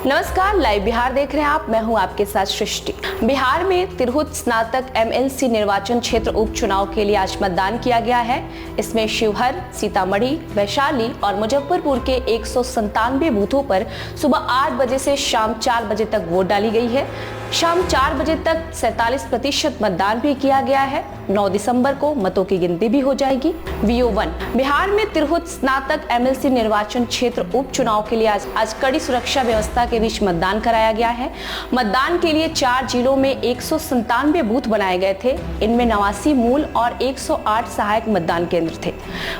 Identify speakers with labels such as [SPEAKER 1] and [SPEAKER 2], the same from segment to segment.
[SPEAKER 1] नमस्कार, लाइव बिहार देख रहे हैं आप। मैं हूं आपके साथ सृष्टि। बिहार में तिरहुत स्नातक एमएलसी निर्वाचन क्षेत्र उपचुनाव के लिए आज मतदान किया गया है। इसमें शिवहर, सीतामढ़ी, वैशाली और मुजफ्फरपुर के 197 बूथों पर सुबह 8 बजे से शाम 4 बजे तक वोट डाली गई है। शाम 4 बजे तक 47% मतदान भी किया गया है। 9 दिसंबर को मतों की गिनती भी हो जाएगी। VO1 बिहार में तिरहुत स्नातक एमएलसी निर्वाचन क्षेत्र उपचुनाव के लिए आज कड़ी सुरक्षा व्यवस्था के बीच मतदान कराया गया है। मतदान के लिए 4 जिलों में 197 बूथ बनाए गए थे। इनमें 89 मूल और 108 सहायक मतदान केंद्र थे।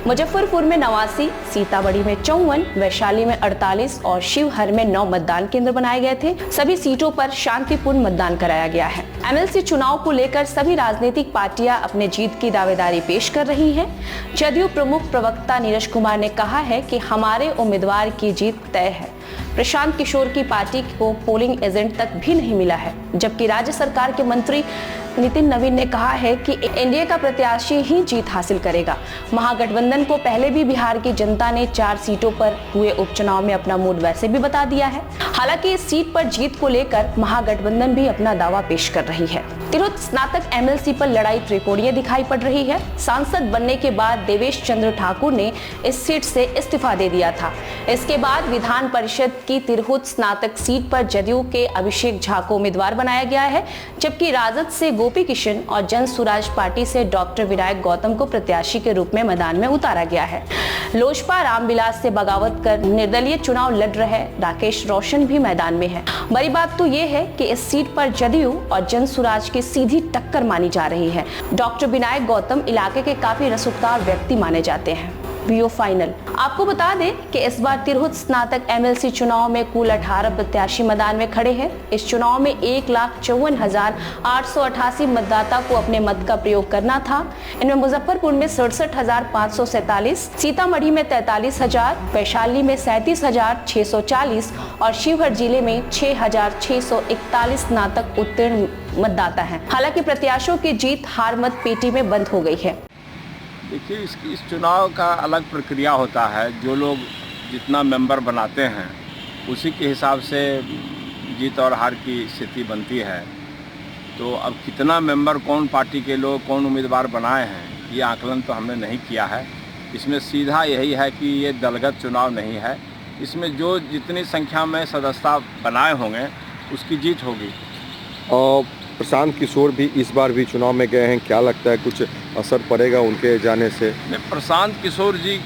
[SPEAKER 1] मुजफ्फरपुर में 89, सीतामढ़ी में 54, वैशाली में 48 और शिवहर में 9 मतदान केंद्र बनाए गए थे। सभी सीटों पर शांतिपूर्ण मतदान कराया गया है। एमएलसी चुनाव को लेकर सभी राजनीतिक पार्टियां अपने जीत की दावेदारी पेश कर रही हैं। जदयू प्रमुख प्रवक्ता नीरज कुमार ने कहा है कि हमारे उम्मीदवार की जीत तय है। प्रशांत किशोर की पार्टी को पोलिंग एजेंट तक भी नहीं मिला है, जबकि राज्य सरकार के मंत्री नितिन नवीन ने कहा है कि एनडीए का प्रत्याशी ही जीत हासिल करेगा। महागठबंधन को पहले भी बिहार की जनता ने 4 सीटों पर हुए उपचुनाव में अपना मूड वैसे भी बता दिया है। हालांकि इस सीट पर जीत को लेकर महागठबंधन भी अपना दावा पेश कर रही है। तिरहुत स्नातक एमएलसी पर लड़ाई त्रिकोणीय दिखाई पड़ रही है। सांसद बनने के बाद देवेश चंद्र ठाकुर ने इस सीट से इस्तीफा दे दिया था। इसके बाद विधान परिषद की तिरहुत स्नातक सीट पर जदयू के अभिषेक झा को उम्मीदवार बनाया गया है, जबकि राजद से गोपी किशन और जन सुराज पार्टी से डॉक्टर विनायक गौतम को प्रत्याशी के रूप में मैदान में उतारा गया है। लोजपा रामविलास से बगावत कर निर्दलीय चुनाव लड़ रहे राकेश रोशन भी मैदान में है। बड़ी बात तो ये है कि इस सीट पर जदयू और जन सुराज की सीधी टक्कर मानी जा रही है। डॉक्टर विनायक गौतम इलाके के काफी रसूखदार व्यक्ति माने जाते हैं। VO फाइनल आपको बता दें कि इस बार तिरहुत स्नातक एमएलसी चुनाव में कुल 18 प्रत्याशी मैदान में खड़े हैं। इस चुनाव में 1,54,888 मतदाता को अपने मत का प्रयोग करना था। इनमें मुजफ्फरपुर में 67,547, सीतामढ़ी में 43,000, वैशाली में 37,640 और शिवहर जिले में 6,641 स्नातक उत्तीर्ण मतदाता हैं। हालांकि प्रत्याशियों की जीत हार मत पेटी में बंद हो गई है।
[SPEAKER 2] देखिए, इस चुनाव का अलग प्रक्रिया होता है। जो लोग जितना मेंबर बनाते हैं उसी के हिसाब से जीत और हार की स्थिति बनती है। तो अब कितना मेंबर कौन पार्टी के लोग कौन उम्मीदवार बनाए हैं, ये आकलन तो हमने नहीं किया है। इसमें सीधा यही है कि ये दलगत चुनाव नहीं है। इसमें जो जितनी संख्या में सदस्यता बनाए होंगे उसकी जीत होगी।
[SPEAKER 3] और प्रशांत किशोर भी इस बार भी चुनाव में गए हैं, क्या लगता है कुछ असर पड़ेगा उनके जाने से?
[SPEAKER 2] प्रशांत किशोर जी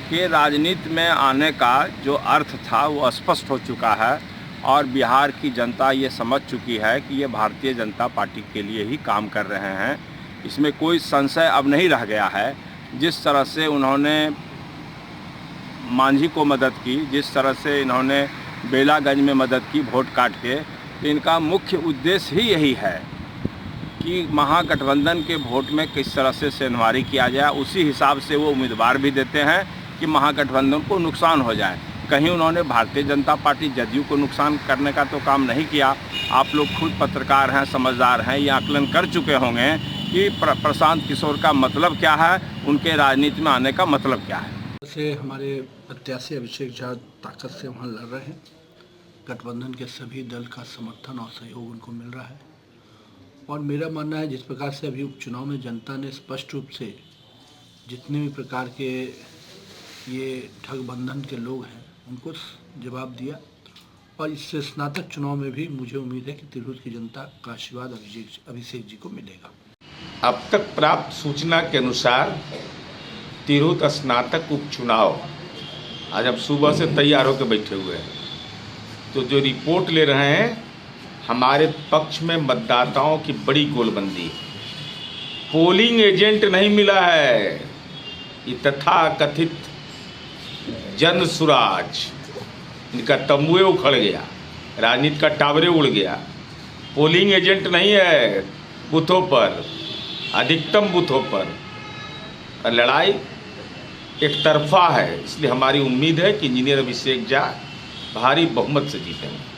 [SPEAKER 2] के राजनीति में आने का जो अर्थ था वो स्पष्ट हो चुका है और बिहार की जनता ये समझ चुकी है कि ये भारतीय जनता पार्टी के लिए ही काम कर रहे हैं। इसमें कोई संशय अब नहीं रह गया है। जिस तरह से उन्होंने मांझी को मदद की, जिस तरह से इन्होंने बेलागंज में मदद की वोट काट के, तो इनका मुख्य उद्देश्य ही यही है कि महागठबंधन के वोट में किस तरह से सेंधमारी किया जाए। उसी हिसाब से वो उम्मीदवार भी देते हैं कि महागठबंधन को नुकसान हो जाए। कहीं उन्होंने भारतीय जनता पार्टी जदयू को नुकसान करने का तो काम नहीं किया। आप लोग खुद पत्रकार हैं, समझदार हैं, ये आकलन कर चुके होंगे कि प्रशांत किशोर का मतलब क्या है, उनके राजनीति में आने का मतलब क्या है।
[SPEAKER 4] वैसे हमारे प्रत्याशी अभिषेक झा ताकत से वहाँ लड़ रहे हैं। गठबंधन के सभी दल का समर्थन और सहयोग उनको मिल रहा है और मेरा मानना है जिस प्रकार से अभी उपचुनाव में जनता ने स्पष्ट रूप से जितने भी प्रकार के ये ठगबंधन के लोग हैं उनको जवाब दिया और इस स्नातक चुनाव में भी मुझे उम्मीद है कि तिरहुत की जनता का आशीर्वाद अभिषेक जी को मिलेगा।
[SPEAKER 5] अब तक प्राप्त सूचना के अनुसार तिरहुत स्नातक उपचुनाव आज अब सुबह से तैयार होकर बैठे हुए हैं। तो जो रिपोर्ट ले रहे हैं, हमारे पक्ष में मतदाताओं की बड़ी गोलबंदी। पोलिंग एजेंट नहीं मिला है। ये तथाकथित जन सुराज, इनका तंबुए उखड़ गया, राजनीति का टावरे उड़ गया। पोलिंग एजेंट नहीं है बूथों पर, अधिकतम बूथों पर लड़ाई एक तरफा है। इसलिए हमारी उम्मीद है कि इंजीनियर अभिषेक झा भारी बहुमत से जीतेंगे।